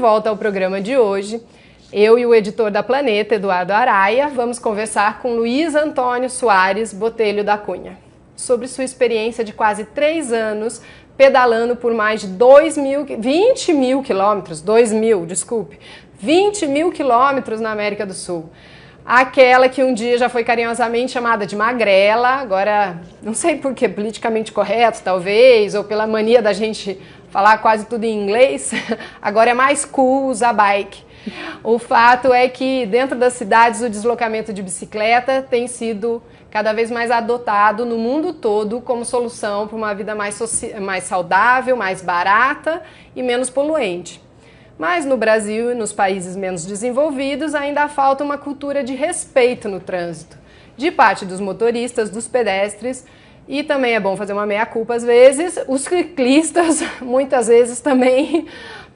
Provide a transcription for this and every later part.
volta ao programa de hoje. Eu e o editor da Planeta, Eduardo Araia, vamos conversar com Luiz Antônio Soares Botelho da Cunha sobre sua experiência de quase 3 anos pedalando por mais de 20 mil quilômetros, 20 mil quilômetros na América do Sul. Aquela que um dia já foi carinhosamente chamada de magrela, agora não sei por que politicamente correto talvez, ou pela mania da gente falar quase tudo em inglês, agora é mais cool usar bike. O fato é que dentro das cidades o deslocamento de bicicleta tem sido cada vez mais adotado no mundo todo como solução para uma vida mais saudável, mais barata e menos poluente. Mas no Brasil e nos países menos desenvolvidos ainda falta uma cultura de respeito no trânsito, de parte dos motoristas, dos pedestres, e também é bom fazer uma meia-culpa às vezes, os ciclistas muitas vezes também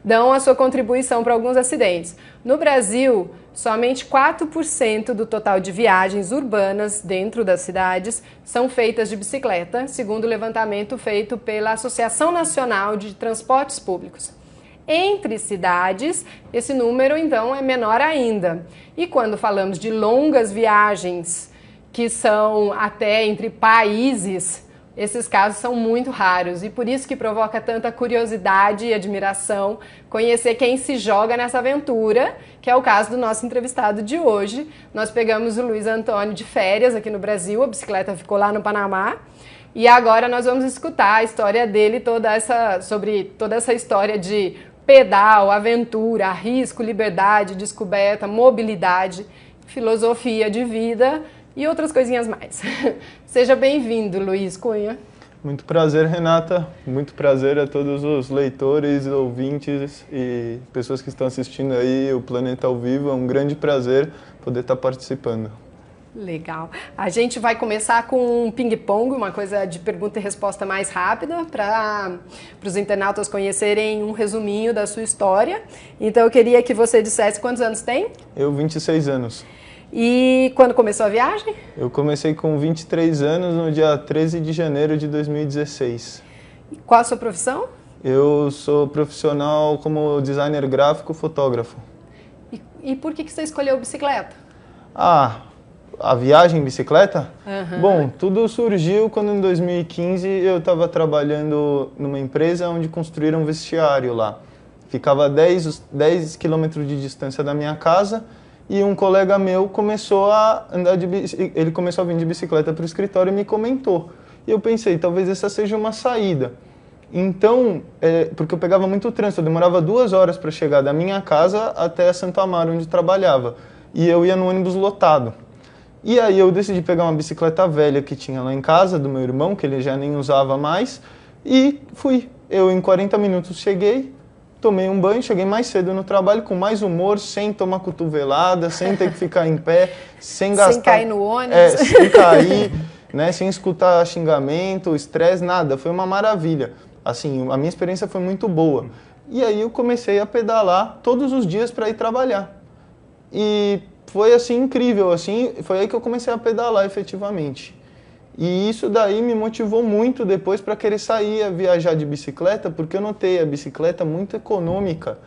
dão a sua contribuição para alguns acidentes. No Brasil, somente 4% do total de viagens urbanas dentro das cidades são feitas de bicicleta, segundo o levantamento feito pela Associação Nacional de Transportes Públicos. Entre cidades, esse número então é menor ainda. E quando falamos de longas viagens, que são até entre países, esses casos são muito raros e por isso que provoca tanta curiosidade e admiração conhecer quem se joga nessa aventura, que é o caso do nosso entrevistado de hoje. Nós pegamos o Luiz Antônio de férias aqui no Brasil, a bicicleta ficou lá no Panamá, e agora nós vamos escutar a história dele, sobre toda essa história de pedal, aventura, risco, liberdade, descoberta, mobilidade, filosofia de vida e outras coisinhas mais. Seja bem-vindo, Luiz Cunha. Muito prazer, Renata. Muito prazer a todos os leitores, ouvintes e pessoas que estão assistindo aí o Planeta ao Vivo. É um grande prazer poder estar participando. Legal. A gente vai começar com um ping-pong, uma coisa de pergunta e resposta mais rápida, para os internautas conhecerem um resuminho da sua história. Então eu queria que você dissesse quantos anos tem? Eu, 26 anos. E quando começou a viagem? Eu comecei com 23 anos no dia 13 de janeiro de 2016. E qual a sua profissão? Eu sou profissional como designer gráfico, fotógrafo. E por que você escolheu bicicleta? A viagem em bicicleta? Uhum. Bom, tudo surgiu quando em 2015 eu estava trabalhando numa empresa onde construíram um vestiário lá. Ficava a 10 quilômetros de distância da minha casa e um colega meu começou a ele começou a vir de bicicleta para o escritório e me comentou. E eu pensei, talvez essa seja uma saída. Então, porque eu pegava muito trânsito, eu demorava 2 horas para chegar da minha casa até Santo Amaro, onde trabalhava. E eu ia no ônibus lotado. E aí eu decidi pegar uma bicicleta velha que tinha lá em casa, do meu irmão, que ele já nem usava mais, e fui. Eu em 40 minutos cheguei, tomei um banho, cheguei mais cedo no trabalho, com mais humor, sem tomar cotovelada, sem ter que ficar em pé, sem gastar... Sem cair no ônibus. Sem cair, né, sem escutar xingamento, estresse, nada. Foi uma maravilha. Assim, a minha experiência foi muito boa. E aí eu comecei a pedalar todos os dias para ir trabalhar. E foi assim incrível, assim, foi aí que eu comecei a pedalar efetivamente. E isso daí me motivou muito depois para querer sair a viajar de bicicleta, porque eu notei a bicicleta muito econômica.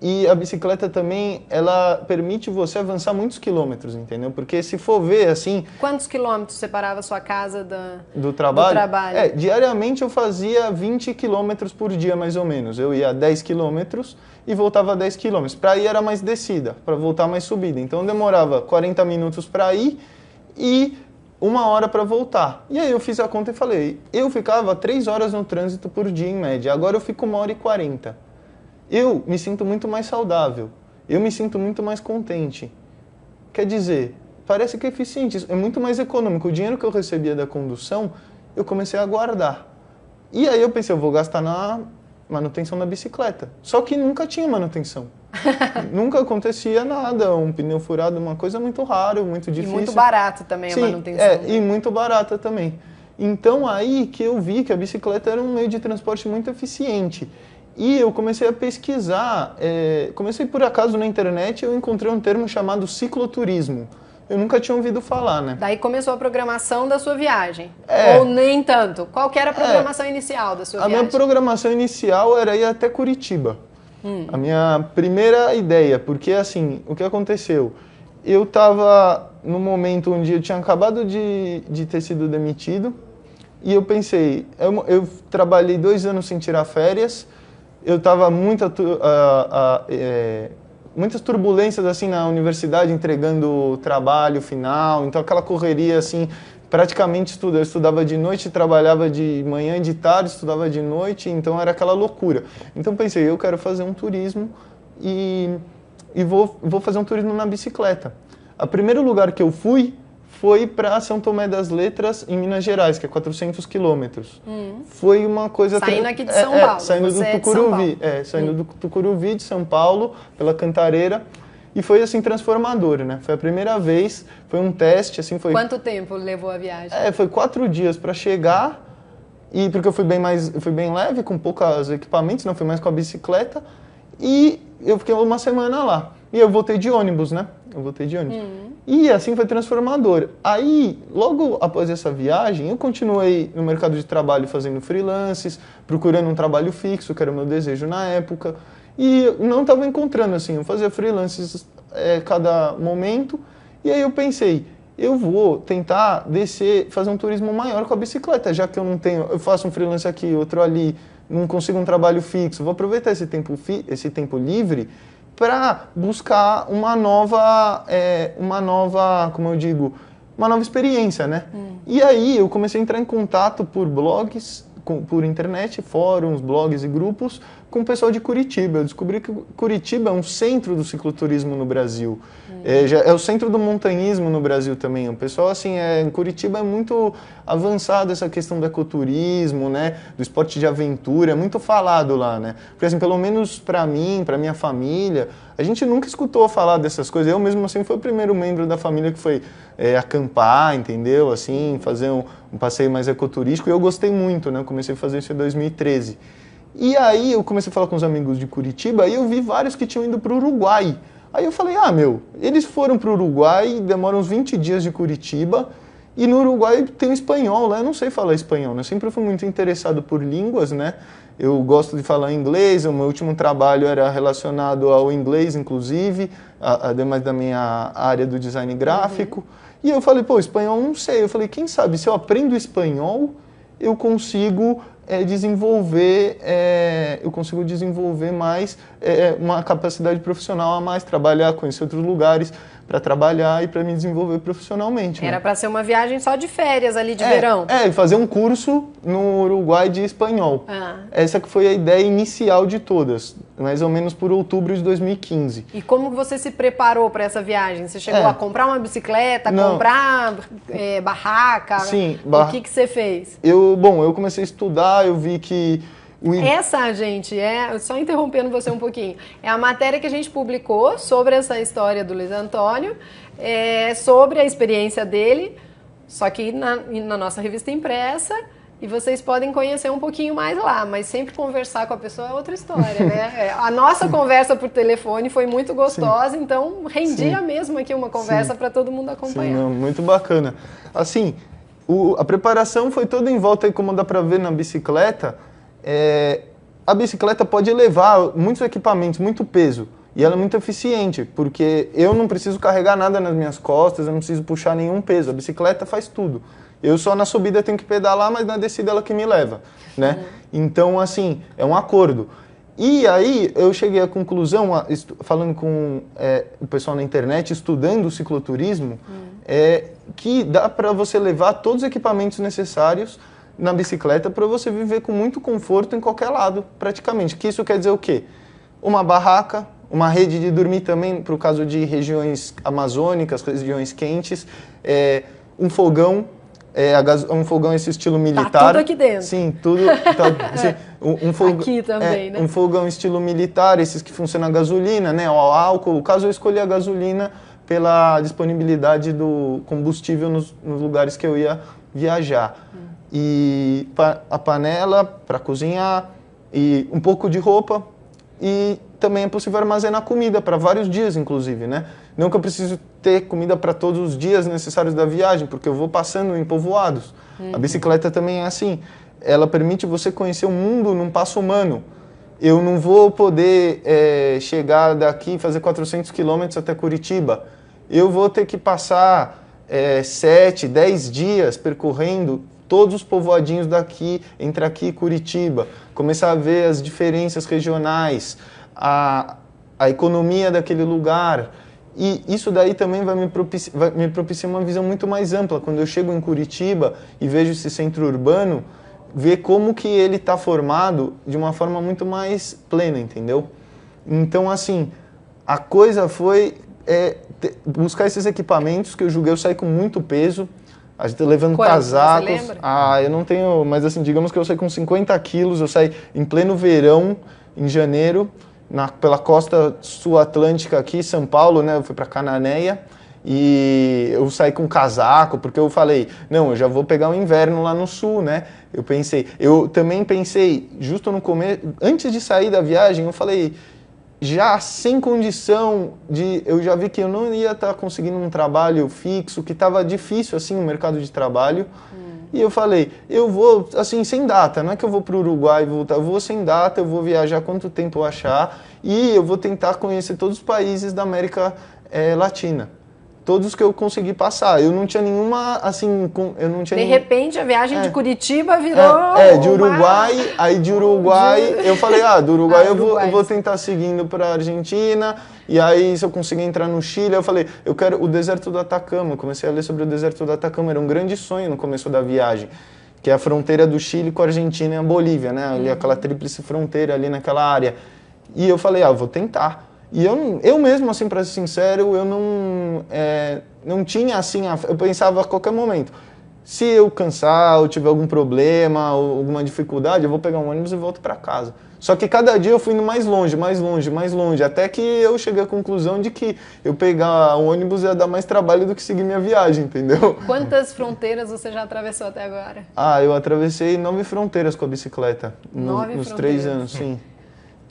E a bicicleta também, ela permite você avançar muitos quilômetros, entendeu? Porque se for ver assim... Quantos quilômetros separava a sua casa do trabalho? Do trabalho? Diariamente eu fazia 20 quilômetros por dia, mais ou menos. Eu ia a 10 quilômetros e voltava a 10 quilômetros. Para ir era mais descida, para voltar mais subida. Então demorava 40 minutos para ir e 1 hora para voltar. E aí eu fiz a conta e falei, eu ficava 3 horas no trânsito por dia em média, agora eu fico 1h40. Eu me sinto muito mais saudável, eu me sinto muito mais contente. Quer dizer, parece que é eficiente, é muito mais econômico. O dinheiro que eu recebia da condução, eu comecei a guardar. E aí eu pensei, eu vou gastar na manutenção da bicicleta. Só que nunca tinha manutenção. Nunca acontecia nada, um pneu furado, uma coisa muito rara, muito difícil. E muito barato também. Sim, a manutenção. Né? E muito barata também. Então aí que eu vi que a bicicleta era um meio de transporte muito eficiente. E eu comecei a pesquisar, comecei por acaso na internet, eu encontrei um termo chamado cicloturismo. Eu nunca tinha ouvido falar, né? Daí começou a programação da sua viagem? Ou nem tanto? Qual que era a programação inicial da sua viagem? A minha programação inicial era ir até Curitiba. A minha primeira ideia, porque assim, o que aconteceu? Eu estava no momento onde eu tinha acabado de ter sido demitido e eu pensei, eu trabalhei 2 anos sem tirar férias, eu estava muitas turbulências assim na universidade, entregando trabalho final, então aquela correria assim, praticamente eu estudava de noite, trabalhava de manhã e de tarde, estudava de noite, então era aquela loucura. Então pensei, eu quero fazer um turismo e vou fazer um turismo na bicicleta. O primeiro lugar que eu fui foi para São Tomé das Letras, em Minas Gerais, que é 400 quilômetros. Foi uma coisa... Saindo aqui de São Paulo. Saindo do Tucuruvi. Saindo do Tucuruvi, de São Paulo, pela Cantareira. E foi, assim, transformador, né? Foi a primeira vez, foi um teste, assim, foi... Quanto tempo levou a viagem? Foi 4 dias para chegar, e porque eu fui bem leve, com poucos equipamentos, não fui mais com a bicicleta, e eu fiquei uma semana lá. E eu voltei de ônibus, né? E assim foi transformador. Aí, logo após essa viagem, eu continuei no mercado de trabalho fazendo freelances, procurando um trabalho fixo, que era o meu desejo na época. E não estava encontrando, assim, eu fazia freelances cada momento. E aí eu pensei, eu vou tentar fazer um turismo maior com a bicicleta, já que eu não tenho, eu faço um freelance aqui, outro ali, não consigo um trabalho fixo. Vou aproveitar esse tempo livre para buscar uma nova, uma nova experiência, né? E aí eu comecei a entrar em contato por blogs, por internet, fóruns, blogs e grupos, com o pessoal de Curitiba. Eu descobri que Curitiba é um centro do cicloturismo no Brasil. É o centro do montanhismo no Brasil também. O pessoal, assim, em Curitiba é muito avançado essa questão do ecoturismo, né? Do esporte de aventura, é muito falado lá, né? Porque, assim, pelo menos para mim, para minha família, a gente nunca escutou falar dessas coisas. Eu mesmo, assim, fui o primeiro membro da família que foi acampar, entendeu? Assim, fazer um passeio mais ecoturístico. E eu gostei muito, né? Eu comecei a fazer isso em 2013. E aí eu comecei a falar com os amigos de Curitiba e eu vi vários que tinham ido para o Uruguai. Aí eu falei, eles foram para o Uruguai, demoram uns 20 dias de Curitiba, e no Uruguai tem o espanhol, né? Eu não sei falar espanhol, né? Eu sempre fui muito interessado por línguas, né? Eu gosto de falar inglês, o meu último trabalho era relacionado ao inglês, inclusive, ademais da minha área do design gráfico. E eu falei, espanhol não sei. Eu falei, quem sabe, se eu aprendo espanhol, eu consigo desenvolver mais uma capacidade profissional a mais, trabalhar, conhecer outros lugares para trabalhar e para me desenvolver profissionalmente. Era para ser uma viagem só de férias ali de verão. E fazer um curso no Uruguai de espanhol. Essa que foi a ideia inicial de todas, mais ou menos por outubro de 2015. E como você se preparou para essa viagem? Você chegou a comprar uma bicicleta, comprar barraca? Sim. O que você fez? Eu comecei a estudar, eu vi que... Essa, gente, só interrompendo você um pouquinho, é a matéria que a gente publicou sobre essa história do Luiz Antônio, sobre a experiência dele, só que na nossa revista impressa, e vocês podem conhecer um pouquinho mais lá, mas sempre conversar com a pessoa é outra história, né? A nossa conversa por telefone foi muito gostosa, então rendia mesmo aqui uma conversa para todo mundo acompanhar. Sim, muito bacana. Assim, a preparação foi toda em volta, aí, como dá para ver na bicicleta. A bicicleta pode levar muitos equipamentos, muito peso, e ela é muito eficiente, porque eu não preciso carregar nada nas minhas costas, eu não preciso puxar nenhum peso, a bicicleta faz tudo. Eu só na subida tenho que pedalar, mas na descida ela que me leva, né? Então, assim, é um acordo. E aí eu cheguei à conclusão, falando com o pessoal na internet, estudando o cicloturismo, que dá para você levar todos os equipamentos necessários na bicicleta para você viver com muito conforto em qualquer lado, praticamente. Que isso quer dizer o quê? Uma barraca, uma rede de dormir também, para o caso de regiões amazônicas, regiões quentes, um fogão, um fogão esse estilo militar. Tá tudo aqui dentro. Sim, tudo. Assim, aqui também, né? Um fogão estilo militar, esses que funcionam a gasolina, né? O álcool. No caso, eu escolhi a gasolina pela disponibilidade do combustível nos lugares que eu ia viajar. E a panela para cozinhar, e um pouco de roupa, e também é possível armazenar comida para vários dias, inclusive, né? Não que eu preciso ter comida para todos os dias necessários da viagem, porque eu vou passando em povoados. A bicicleta também é assim, ela permite você conhecer o mundo num passo humano. eu não vou poder chegar daqui e fazer 400 quilômetros até Curitiba. Eu vou ter que passar 7, 10 dias percorrendo todos os povoadinhos daqui, entre aqui e Curitiba, começar a ver as diferenças regionais, a economia daquele lugar. E isso daí também vai me propiciar uma visão muito mais ampla. Quando eu chego em Curitiba e vejo esse centro urbano, ver como que ele está formado de uma forma muito mais plena, entendeu? Então, assim, a coisa foi buscar esses equipamentos que eu julguei, eu saí com muito peso, a gente levando casacos. Você lembra? Ah, eu não tenho, mas assim, digamos que eu saí com 50 quilos, eu saí em pleno verão, em janeiro, pela costa sul atlântica aqui, São Paulo, né? Eu fui para Cananéia. E eu saí com casaco, porque eu falei, não, eu já vou pegar o inverno lá no sul, né? Eu também pensei, justo no começo, antes de sair da viagem, eu falei, já sem condição eu já vi que eu não ia estar conseguindo um trabalho fixo, que estava difícil, assim, o mercado de trabalho. E eu falei, eu vou, assim, sem data, não é que eu vou para o Uruguai e voltar, eu vou sem data, eu vou viajar quanto tempo eu achar, e eu vou tentar conhecer todos os países da América Latina. Todos que eu consegui passar. Eu não tinha nenhuma, assim... Eu não tinha de repente, a viagem de Curitiba virou... de Uruguai. Aí de Uruguai, eu falei, do Uruguai eu vou tentar seguindo para a Argentina. E aí, se eu conseguir entrar no Chile, eu falei, eu quero o deserto do Atacama. Eu comecei a ler sobre o deserto do Atacama. Era um grande sonho no começo da viagem. Que é a fronteira do Chile com a Argentina e a Bolívia, né? Ali, aquela tríplice fronteira ali naquela área. E eu falei, eu vou tentar. E eu mesmo, assim, para ser sincero, eu não tinha, assim, eu pensava a qualquer momento, se eu cansar, ou tiver algum problema, ou alguma dificuldade, eu vou pegar um ônibus e volto para casa. Só que cada dia eu fui indo mais longe, mais longe, mais longe, até que eu cheguei à conclusão de que eu pegar o ônibus ia dar mais trabalho do que seguir minha viagem, entendeu? Quantas fronteiras você já atravessou até agora? Eu atravessei 9 fronteiras com a bicicleta, nos 3 anos, sim.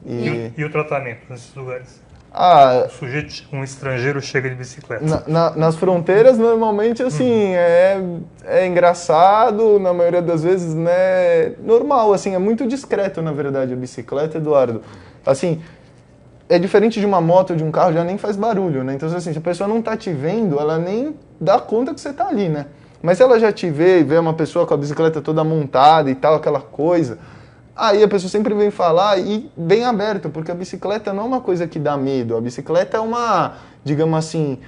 E o tratamento nesses lugares? Um estrangeiro chega de bicicleta. Nas fronteiras, normalmente, assim, é engraçado, na maioria das vezes, né, normal, assim, é muito discreto, na verdade, a bicicleta, Eduardo. Assim, é diferente de uma moto ou de um carro, já nem faz barulho, né? Então, assim, se a pessoa não tá te vendo, ela nem dá conta que você tá ali, né? Mas se ela já te vê e vê uma pessoa com a bicicleta toda montada e tal, aquela coisa... Aí a pessoa sempre vem falar e bem aberto, porque a bicicleta não é uma coisa que dá medo. A bicicleta é uma, digamos assim,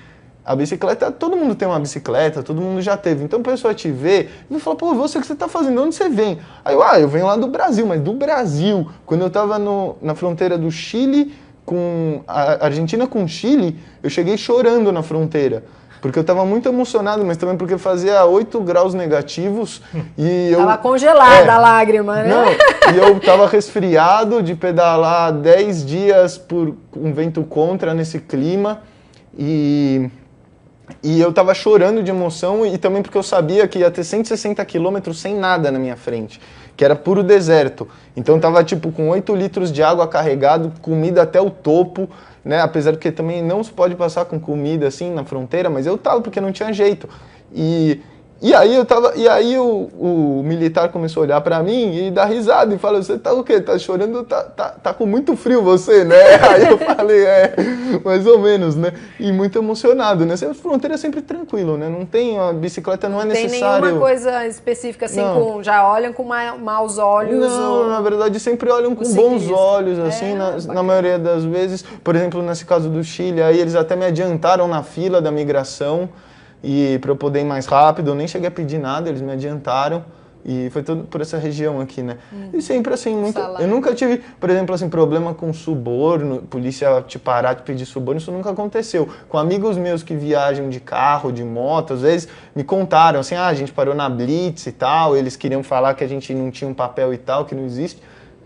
a bicicleta, todo mundo tem uma bicicleta, todo mundo já teve. Então a pessoa te vê e fala, pô, você que você tá fazendo, onde você vem? Aí eu venho lá do Brasil, mas do Brasil. Quando eu tava na fronteira do Chile, com a Argentina com o Chile, eu cheguei chorando na fronteira. Porque eu estava muito emocionado, mas também porque fazia 8 graus negativos e eu... Tava congelada a lágrima, né? Não, e eu estava resfriado de pedalar 10 dias por um vento contra nesse clima e eu estava chorando de emoção e também porque eu sabia que ia ter 160 quilômetros sem nada na minha frente, que era puro deserto. Então eu estava tipo com 8 litros de água carregado, comida até o topo, né? Apesar que também não se pode passar com comida assim na fronteira, mas eu tava porque não tinha jeito. E aí o militar começou a olhar pra mim e dar risada e falou, você tá o quê? Tá chorando? Tá com muito frio você, né? Aí eu falei, mais ou menos, né? E muito emocionado, né? A fronteira é sempre tranquilo, né? Não tem, a bicicleta não é necessário... Não tem nenhuma coisa específica assim, já olham com maus olhos? Não, na verdade sempre olham com bons olhos, assim, na maioria das vezes. Por exemplo, nesse caso do Chile, aí eles até me adiantaram na fila da migração, e para eu poder ir mais rápido, eu nem cheguei a pedir nada, eles me adiantaram e foi tudo por essa região aqui, né? E sempre assim, eu nunca tive, por exemplo, assim, problema com suborno, polícia te parar, te pedir suborno, isso nunca aconteceu. Com amigos meus que viajam de carro, de moto, às vezes me contaram assim, a gente parou na Blitz e tal, eles queriam falar que a gente não tinha um papel e tal, que não existe.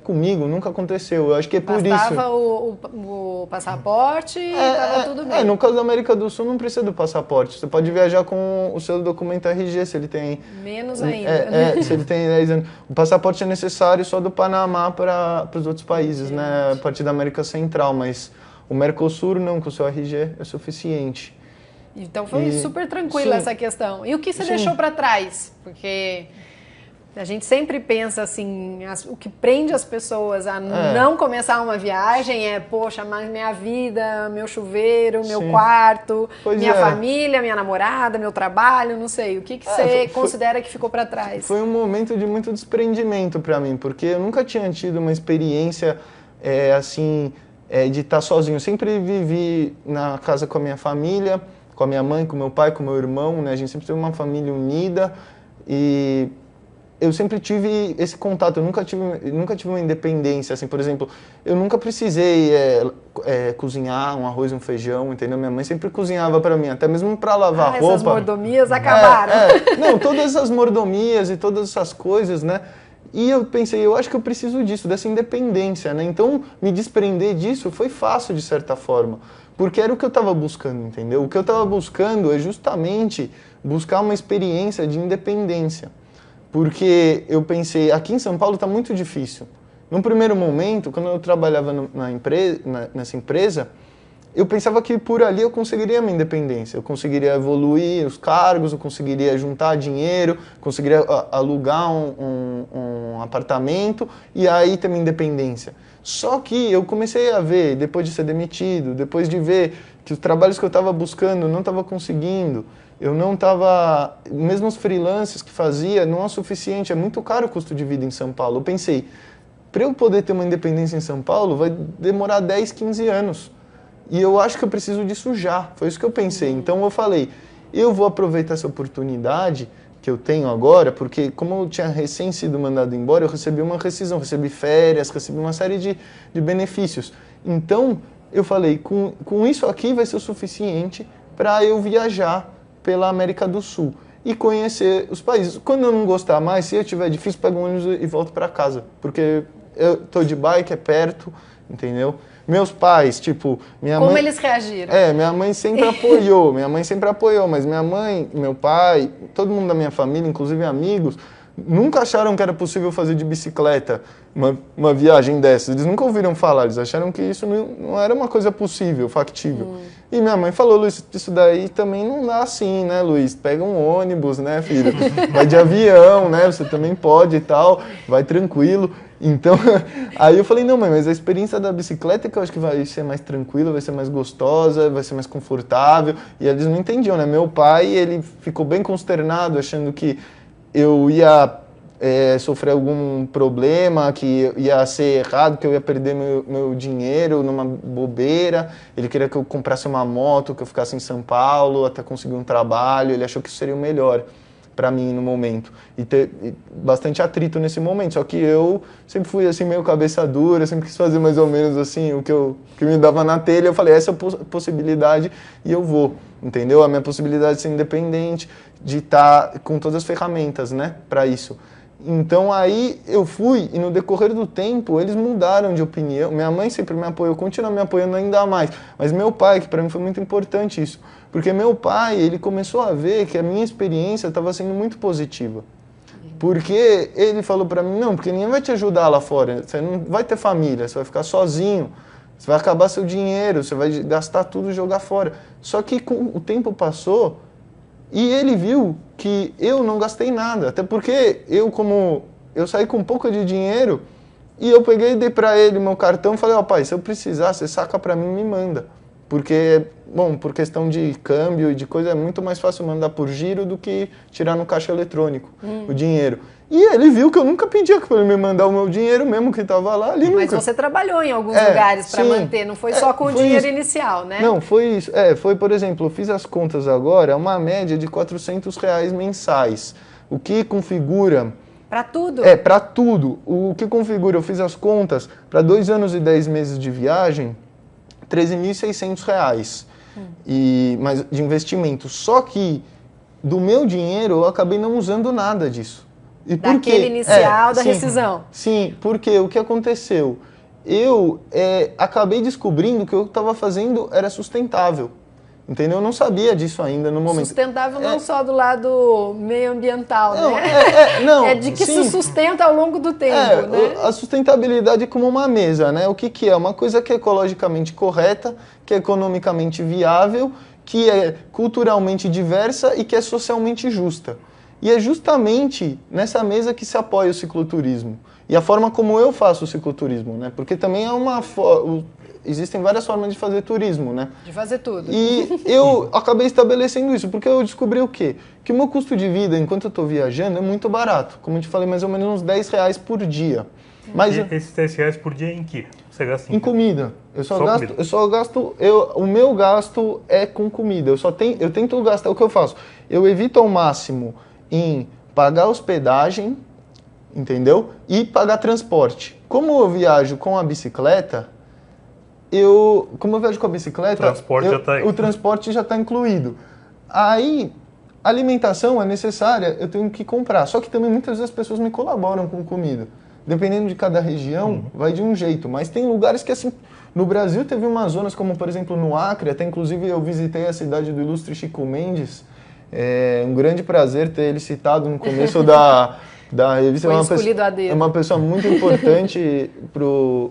Comigo nunca aconteceu, eu acho que é por isso. Bastava o passaporte e estava tudo bem. No caso da América do Sul não precisa do passaporte, você pode viajar com o seu documento RG, se ele tem... Menos ainda. Se ele tem 10 anos. O passaporte é necessário só do Panamá para os outros países, né, a partir da América Central, mas o Mercosul não, com o seu RG é suficiente. Então foi super tranquila essa questão. E o que você deixou para trás? Porque... A gente sempre pensa assim, o que prende as pessoas a não começar uma viagem é, poxa, mas minha vida, meu chuveiro, meu quarto, minha família, minha namorada, meu trabalho, não sei. O que você considera que ficou para trás? Foi um momento de muito desprendimento para mim, porque eu nunca tinha tido uma experiência assim, de estar sozinho. Eu sempre vivi na casa com a minha família, com a minha mãe, com meu pai, com meu irmão, né? A gente sempre teve uma família unida e eu sempre tive esse contato, eu nunca tive uma independência, assim, por exemplo, eu nunca precisei cozinhar um arroz, um feijão, entendeu? Minha mãe sempre cozinhava para mim, até mesmo para lavar roupa. Essas mordomias acabaram. Não, todas essas mordomias e todas essas coisas, né? E eu pensei, eu acho que eu preciso disso, dessa independência, né? Então, me desprender disso foi fácil, de certa forma, porque era o que eu estava buscando, entendeu? O que eu estava buscando é justamente buscar uma experiência de independência. Porque eu pensei, aqui em São Paulo está muito difícil. Num primeiro momento, quando eu trabalhava nessa empresa, eu pensava que por ali eu conseguiria a minha independência. Eu conseguiria evoluir os cargos, eu conseguiria juntar dinheiro, conseguiria alugar um apartamento e aí ter minha independência. Só que eu comecei a ver, depois de ser demitido, depois de ver que os trabalhos que eu estava buscando não estava conseguindo, eu não estava, mesmo os freelances que fazia, não é o suficiente, é muito caro o custo de vida em São Paulo. Eu pensei, para eu poder ter uma independência em São Paulo, vai demorar 10, 15 anos. E eu acho que eu preciso disso já, foi isso que eu pensei. Então eu falei, eu vou aproveitar essa oportunidade que eu tenho agora, porque como eu tinha recém sido mandado embora, eu recebi uma rescisão, recebi férias, recebi uma série de benefícios. Então eu falei, com isso aqui vai ser o suficiente para eu viajar pela América do Sul e conhecer os países. Quando eu não gostar mais, se eu tiver difícil, pego um ônibus e volto para casa, porque eu tô de bike, é perto, entendeu? Meus pais, tipo, minha mãe... Como eles reagiram? Minha mãe sempre apoiou, mas minha mãe, meu pai, todo mundo da minha família, inclusive amigos, nunca acharam que era possível fazer de bicicleta uma viagem dessas. Eles nunca ouviram falar, eles acharam que isso não era uma coisa possível, factível. E minha mãe falou, Luiz, isso daí também não dá assim, né, Luiz? Pega um ônibus, né, filho? Vai de avião, né? Você também pode e tal, vai tranquilo. Então, aí eu falei, não, mãe, mas a experiência da bicicleta é que eu acho que vai ser mais tranquila, vai ser mais gostosa, vai ser mais confortável. E eles não entendiam, né? Meu pai, ele ficou bem consternado, achando que eu ia sofrer algum problema, que ia ser errado, que eu ia perder meu dinheiro numa bobeira. Ele queria que eu comprasse uma moto, que eu ficasse em São Paulo até conseguir um trabalho. Ele achou que isso seria o melhor para mim no momento. E ter bastante atrito nesse momento. Só que eu sempre fui assim meio cabeça dura, sempre quis fazer mais ou menos assim o que me dava na telha. Eu falei, essa é a possibilidade e eu vou, entendeu? A minha possibilidade de ser independente, de estar com todas as ferramentas, né, para isso. Então aí eu fui e no decorrer do tempo eles mudaram de opinião. Minha mãe sempre me apoiou, continua me apoiando ainda mais. Mas meu pai, que para mim foi muito importante isso, porque meu pai, ele começou a ver que a minha experiência estava sendo muito positiva. Porque ele falou para mim, não, porque ninguém vai te ajudar lá fora, você não vai ter família, você vai ficar sozinho, você vai acabar seu dinheiro, você vai gastar tudo e jogar fora. Só que com o tempo passou e ele viu que eu não gastei nada, até porque eu saí com um pouco de dinheiro e eu peguei e dei para ele meu cartão e falei, ó, pai, se eu precisar, você saca para mim e me manda. Porque, bom, por questão de câmbio e de coisa, é muito mais fácil mandar por giro do que tirar no caixa eletrônico o dinheiro. E ele viu que eu nunca pedia para ele me mandar o meu dinheiro, mesmo que estava lá. Mas você trabalhou em alguns lugares para manter, não foi só com o dinheiro inicial, né? Não, foi isso. Foi, por exemplo, eu fiz as contas agora, uma média de R$400 mensais. O que configura... Para tudo? Para tudo. O que configura, eu fiz as contas, para 2 anos e 10 meses de viagem, R$13.600 mas de investimento. Só que do meu dinheiro eu acabei não usando nada disso. E por quê? Daquele inicial da rescisão. Sim, porque o que aconteceu? Eu acabei descobrindo que o que eu estava fazendo era sustentável. Entendeu? Eu não sabia disso ainda no momento. Sustentável não só do lado meio ambiental, não, né? Não, é de que se sustenta ao longo do tempo, né? A sustentabilidade é como uma mesa, né? O que é? Uma coisa que é ecologicamente correta, que é economicamente viável, que é culturalmente diversa e que é socialmente justa. E é justamente nessa mesa que se apoia o cicloturismo. E a forma como eu faço o cicloturismo, né? Porque também existem várias formas de fazer turismo, né? De fazer tudo. E eu acabei estabelecendo isso, porque eu descobri o quê? Que o meu custo de vida, enquanto eu estou viajando, é muito barato. Como eu te falei, mais ou menos uns R$10 por dia. Mas esses R$10 por dia em que? Você gasta em comida. O meu gasto é com comida. Eu tento gastar, o que eu faço? Eu evito ao máximo em pagar hospedagem, entendeu? E pagar transporte. Como eu viajo com a bicicleta, o transporte já está incluído. Aí, alimentação é necessária, eu tenho que comprar. Só que também muitas vezes as pessoas me colaboram com comida. Dependendo de cada região, vai de um jeito. Mas tem lugares que, assim, no Brasil teve umas zonas como, por exemplo, no Acre, até inclusive eu visitei a cidade do ilustre Chico Mendes. É um grande prazer ter ele citado no começo da revista. É uma pessoa muito importante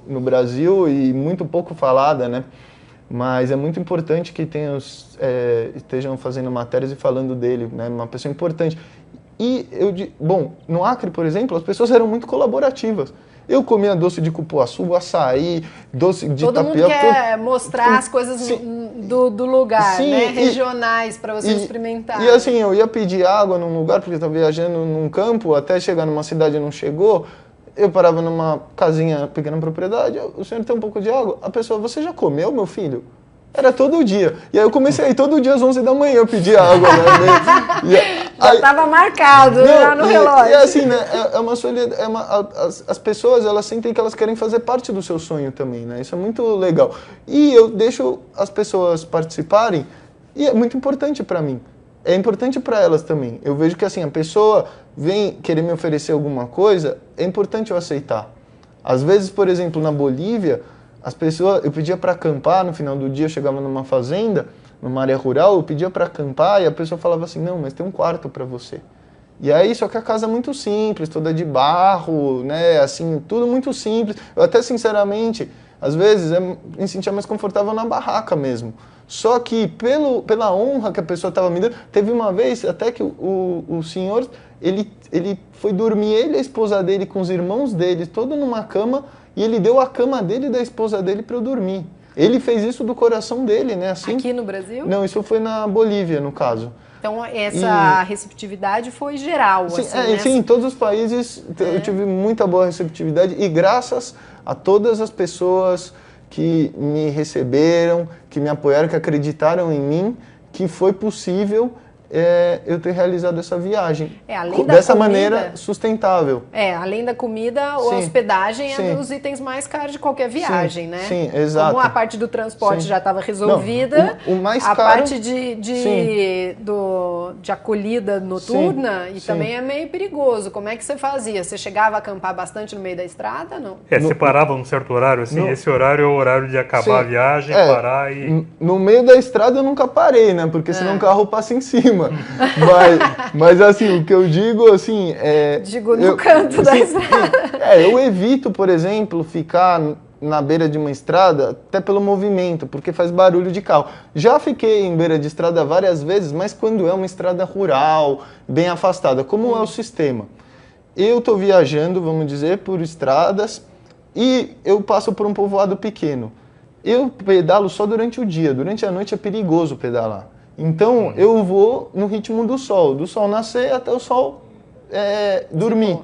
no Brasil e muito pouco falada, né? Mas é muito importante que estejam fazendo matérias e falando dele, né? Uma pessoa importante. E no Acre, por exemplo, as pessoas eram muito colaborativas. Eu comia doce de cupuaçu, açaí, doce de tapioca. Todo mundo quer mostrar as coisas do lugar, sim, né? Regionais, para você experimentar. E assim, eu ia pedir água num lugar, porque eu estava viajando num campo, até chegar numa cidade e não chegou. Eu parava numa casinha, pequena propriedade, o senhor tem um pouco de água? A pessoa, você já comeu, meu filho? Era todo dia. E aí eu comecei a ir todo dia às 11 da manhã eu pedir água, né? Já estava marcado lá no relógio. E assim, né? As pessoas, elas sentem que elas querem fazer parte do seu sonho também, né? Isso é muito legal. E eu deixo as pessoas participarem e é muito importante para mim. É importante para elas também. Eu vejo que assim, a pessoa vem querer me oferecer alguma coisa, é importante eu aceitar. Às vezes, por exemplo, na Bolívia, eu pedia para acampar, no final do dia eu chegava numa fazenda, numa área rural, eu pedia para acampar e a pessoa falava assim, não, mas tem um quarto para você. E aí, só que a casa é muito simples, toda de barro, né, assim, tudo muito simples. Eu até, sinceramente, às vezes, me sentia mais confortável na barraca mesmo. Só que, pela honra que a pessoa estava me dando, teve uma vez até que o senhor, ele foi dormir, ele e a esposa dele, com os irmãos dele, todo numa cama, e ele deu a cama dele e da esposa dele para eu dormir. Ele fez isso do coração dele, né? Assim, aqui no Brasil? Não, isso foi na Bolívia, no caso. Então, essa receptividade foi geral, sim, assim, né? Sim, em todos os países eu tive muita boa receptividade e graças a todas as pessoas que me receberam, que me apoiaram, que acreditaram em mim, que foi possível eu ter realizado essa viagem dessa maneira sustentável. Além da comida, a hospedagem é dos itens mais caros de qualquer viagem, né? Sim, exato. Como a parte do transporte já estava resolvida, o mais a caro, parte de acolhida noturna também é meio perigoso. Como é que você fazia? Você chegava a acampar bastante no meio da estrada, não? Você parava num certo horário, assim, esse horário é o horário de acabar a viagem, parar e... No meio da estrada eu nunca parei, né? Porque senão o carro passa em cima. Mas assim, o que eu digo, assim... no canto da estrada. Eu evito, por exemplo, ficar na beira de uma estrada, até pelo movimento, porque faz barulho de carro. Já fiquei em beira de estrada várias vezes, mas quando é uma estrada rural, bem afastada, como é o sistema? Eu estou viajando, vamos dizer, por estradas e eu passo por um povoado pequeno. Eu pedalo só durante o dia, durante a noite é perigoso pedalar. Então, eu vou no ritmo do sol nascer até o sol dormir.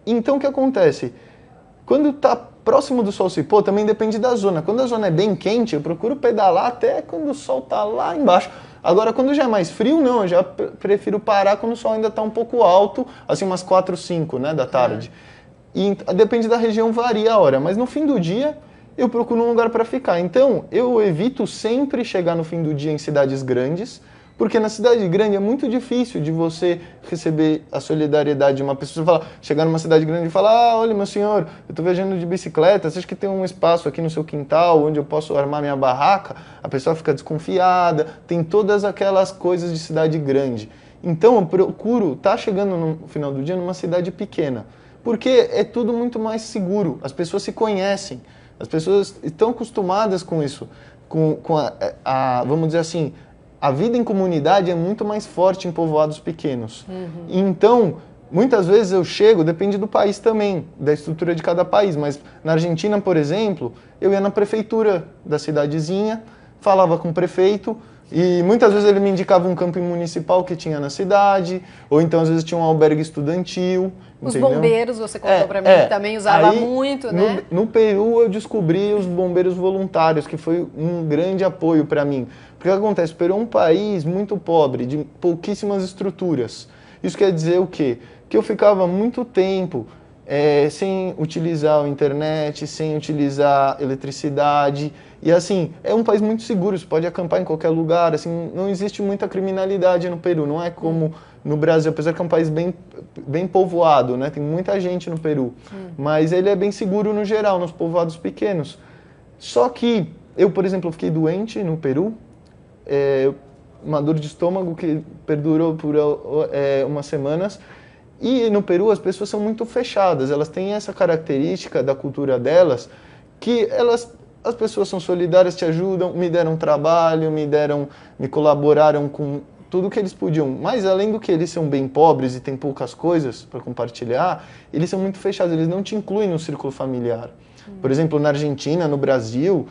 Então, o que acontece? Quando está próximo do sol se pôr, também depende da zona. Quando a zona é bem quente, eu procuro pedalar até quando o sol está lá embaixo. Agora, quando já é mais frio, não, eu já prefiro parar quando o sol ainda está um pouco alto, assim umas 4, 5, né, da tarde. E depende da região, varia a hora, mas no fim do dia eu procuro um lugar para ficar. Então, eu evito sempre chegar no fim do dia em cidades grandes, porque na cidade grande é muito difícil de você receber a solidariedade de uma pessoa. Chegar numa cidade grande e falar, olha, meu senhor, eu estou viajando de bicicleta, você acha que tem um espaço aqui no seu quintal onde eu posso armar minha barraca? A pessoa fica desconfiada, tem todas aquelas coisas de cidade grande. Então, eu procuro estar chegando no final do dia numa cidade pequena, porque é tudo muito mais seguro, as pessoas se conhecem. As pessoas estão acostumadas com isso, com vamos dizer assim, a vida em comunidade é muito mais forte em povoados pequenos. Então, muitas vezes eu chego, depende do país também, da estrutura de cada país, mas na Argentina, por exemplo, eu ia na prefeitura da cidadezinha, falava com o prefeito, e muitas vezes ele me indicava um camping municipal que tinha na cidade, ou então às vezes tinha um albergue estudantil. Os entendeu? bombeiros, você contou pra mim, que também usava muito, né? No Peru eu descobri os bombeiros voluntários, que foi um grande apoio para mim. Porque o que acontece? O Peru é um país muito pobre, de pouquíssimas estruturas. Isso quer dizer o quê? Que eu ficava muito tempo sem utilizar a internet, sem utilizar eletricidade. E assim, é um país muito seguro, você pode acampar em qualquer lugar, assim, não existe muita criminalidade no Peru, não é como no Brasil, apesar que é um país bem povoado, né? Tem muita gente no Peru, mas ele é bem seguro no geral, nos povoados pequenos. Só que eu, por exemplo, fiquei doente no Peru, uma dor de estômago que perdurou por umas semanas. E no Peru as pessoas são muito fechadas, elas têm essa característica da cultura delas, que as pessoas são solidárias, te ajudam, me deram trabalho, me colaboraram com tudo que eles podiam. Mas além do que eles são bem pobres e têm poucas coisas para compartilhar, eles são muito fechados, eles não te incluem no círculo familiar. Por exemplo, na Argentina, no Brasil,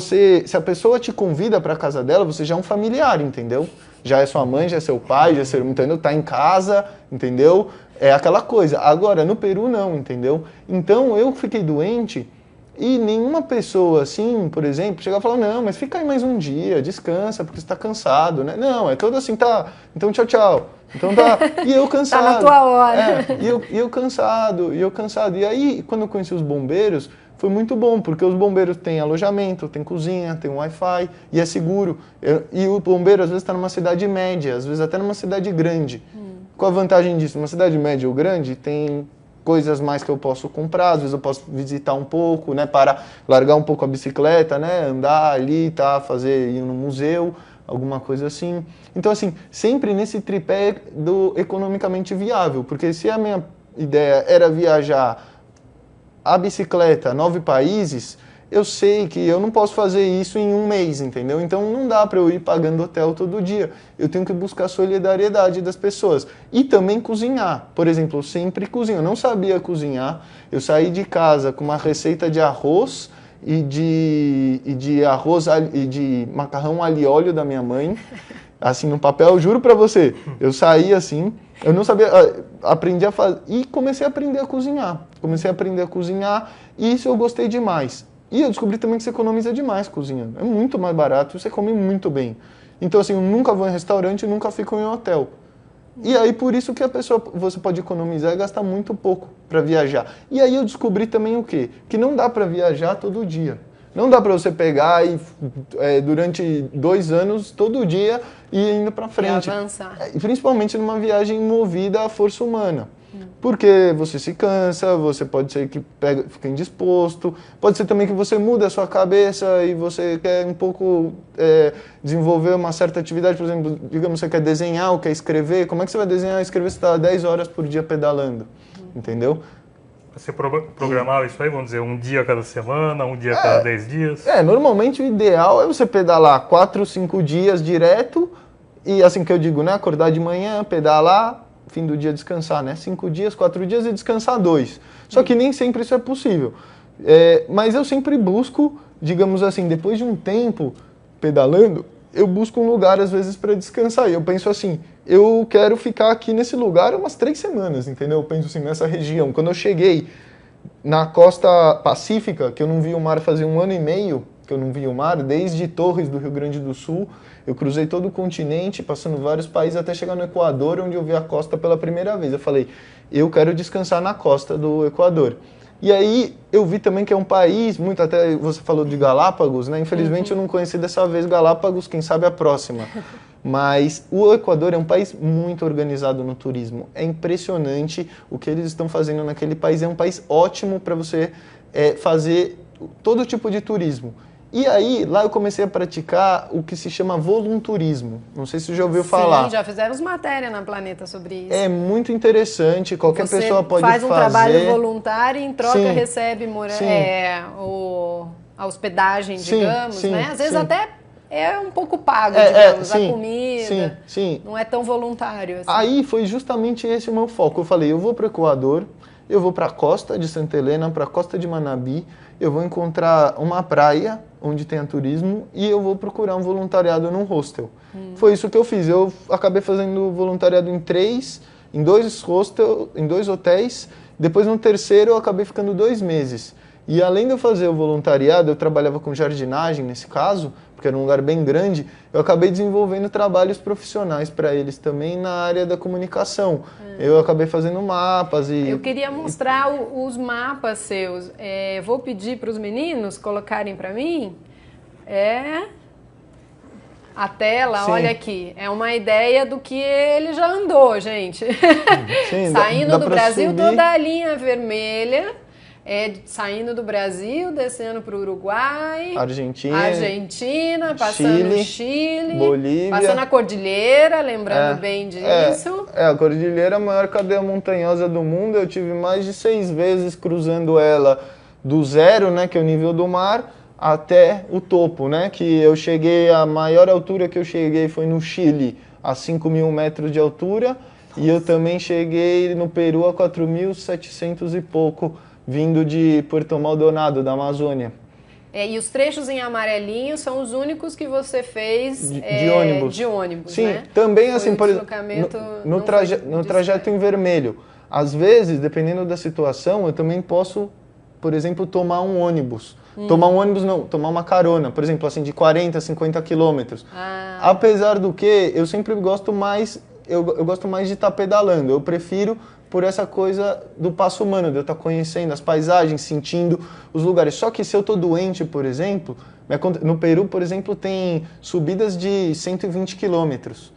se a pessoa te convida para a casa dela, você já é um familiar, entendeu? Já é sua mãe, já é seu pai, já é seu, entendeu? Tá em casa, entendeu? É aquela coisa. Agora, no Peru não, entendeu? Então, eu fiquei doente e nenhuma pessoa, assim, por exemplo, chegava e falava, não, mas fica aí mais um dia, descansa, porque você está cansado, né? Não, é todo assim, tá, então tchau, tchau. Então tá, e eu cansado. Tá na tua hora. E eu cansado. E aí, quando eu conheci os bombeiros, foi muito bom, porque os bombeiros têm alojamento, tem cozinha, tem Wi-Fi, e é seguro. E o bombeiro, às vezes, está numa cidade média, às vezes até numa cidade grande. Qual a vantagem disso? Uma cidade média ou grande tem coisas mais que eu posso comprar, às vezes eu posso visitar um pouco, né, para largar um pouco a bicicleta, né, andar ali, tá, ir no museu, alguma coisa assim. Então, assim, sempre nesse tripé do economicamente viável, porque se a minha ideia era viajar a bicicleta, 9 países, eu sei que eu não posso fazer isso em um mês, entendeu? Então não dá para eu ir pagando hotel todo dia. Eu tenho que buscar a solidariedade das pessoas. E também cozinhar. Por exemplo, eu sempre cozinho. Eu não sabia cozinhar. Eu saí de casa com uma receita de arroz e de macarrão alho e óleo da minha mãe. Assim, no papel, eu juro para você. Eu saí assim, eu não sabia, aprendi a fazer e comecei a aprender a cozinhar. E isso eu gostei demais. E eu descobri também que você economiza demais cozinhando. É muito mais barato, você come muito bem. Então, assim, eu nunca vou em restaurante, nunca fico em hotel. E aí, por isso que você pode economizar e gastar muito pouco para viajar. E aí eu descobri também o quê? Que não dá para viajar todo dia. Não dá para você pegar e durante 2 anos, todo dia, ir indo para frente. E avançar. Principalmente numa viagem movida à força humana. Porque você se cansa, você pode ser que fique indisposto, pode ser também que você muda a sua cabeça e você quer um pouco desenvolver uma certa atividade, por exemplo, digamos que você quer desenhar ou quer escrever, como é que você vai desenhar e escrever se está 10 horas por dia pedalando, entendeu? Você programava isso aí, vamos dizer, um dia a cada semana, um dia a cada 10 dias? Normalmente o ideal é você pedalar 4, 5 dias direto, e assim que eu digo, né, acordar de manhã, pedalar, fim do dia descansar, né? 5 dias, 4 dias e descansar 2. Só que nem sempre isso é possível. Mas eu sempre busco, digamos assim, depois de um tempo pedalando, eu busco um lugar às vezes para descansar. E eu penso assim, eu quero ficar aqui nesse lugar umas 3 semanas, entendeu? Eu penso assim, nessa região. Quando eu cheguei na costa pacífica, que eu não vi o mar fazia 1 ano e meio, que eu não vi o mar, desde Torres do Rio Grande do Sul, eu cruzei todo o continente, passando vários países, até chegar no Equador, onde eu vi a costa pela primeira vez. Eu falei, eu quero descansar na costa do Equador. E aí eu vi também que é um país, muito até você falou de Galápagos, né? Infelizmente eu não conheci dessa vez Galápagos, quem sabe a próxima. Mas o Equador é um país muito organizado no turismo. É impressionante o que eles estão fazendo naquele país. É um país ótimo para você fazer todo tipo de turismo. E aí, lá eu comecei a praticar o que se chama volunturismo. Não sei se você já ouviu falar. Sim, já fizemos matéria na Planeta sobre isso. É muito interessante, qualquer pessoa pode fazer. Você faz um trabalho voluntário e em troca recebe a hospedagem, digamos, né? Às vezes até é um pouco pago, digamos, sim, a comida. Sim. Não é tão voluntário assim. Aí foi justamente esse o meu foco. Eu falei, eu vou para o Equador, eu vou para a costa de Santa Helena, para a costa de Manabí, eu vou encontrar uma praia onde tenha turismo e eu vou procurar um voluntariado num hostel. Foi isso que eu fiz. Eu acabei fazendo voluntariado em dois hotéis. Depois no terceiro eu acabei ficando 2 meses. E além de eu fazer o voluntariado, eu trabalhava com jardinagem nesse caso, porque era um lugar bem grande, eu acabei desenvolvendo trabalhos profissionais para eles também na área da comunicação. Eu acabei fazendo mapas e... Eu queria mostrar os mapas seus. Vou pedir para os meninos colocarem para mim. A tela, Sim. olha aqui, é uma ideia do que ele já andou, gente. Sim, Saindo do Brasil, subir. toda a linha vermelha, saindo do Brasil, descendo para o Uruguai, Argentina, passando Chile, Bolívia, passando a Cordilheira, lembrando bem disso. A Cordilheira é a maior cadeia montanhosa do mundo, eu tive mais de 6 vezes cruzando ela do zero, né, que é o nível do mar, até o topo, né? Que eu cheguei, a maior altura que eu cheguei foi no Chile, a 5.000 metros de altura, e eu também cheguei no Peru a 4.700 e pouco, vindo de Puerto Maldonado, da Amazônia. E os trechos em amarelinho são os únicos que você fez de ônibus. De ônibus, sim, né? também Foi assim, um por exemplo, no trajeto em vermelho. Às vezes, dependendo da situação, eu também posso, por exemplo, tomar um ônibus. Tomar um ônibus não, tomar uma carona, por exemplo, assim, de 40, 50 quilômetros. Apesar do que, eu sempre gosto mais, eu gosto mais de estar pedalando. Eu prefiro por essa coisa do passo humano, de eu estar conhecendo as paisagens, sentindo os lugares. Só que se eu estou doente, por exemplo, no Peru, por exemplo, tem subidas de 120 quilômetros.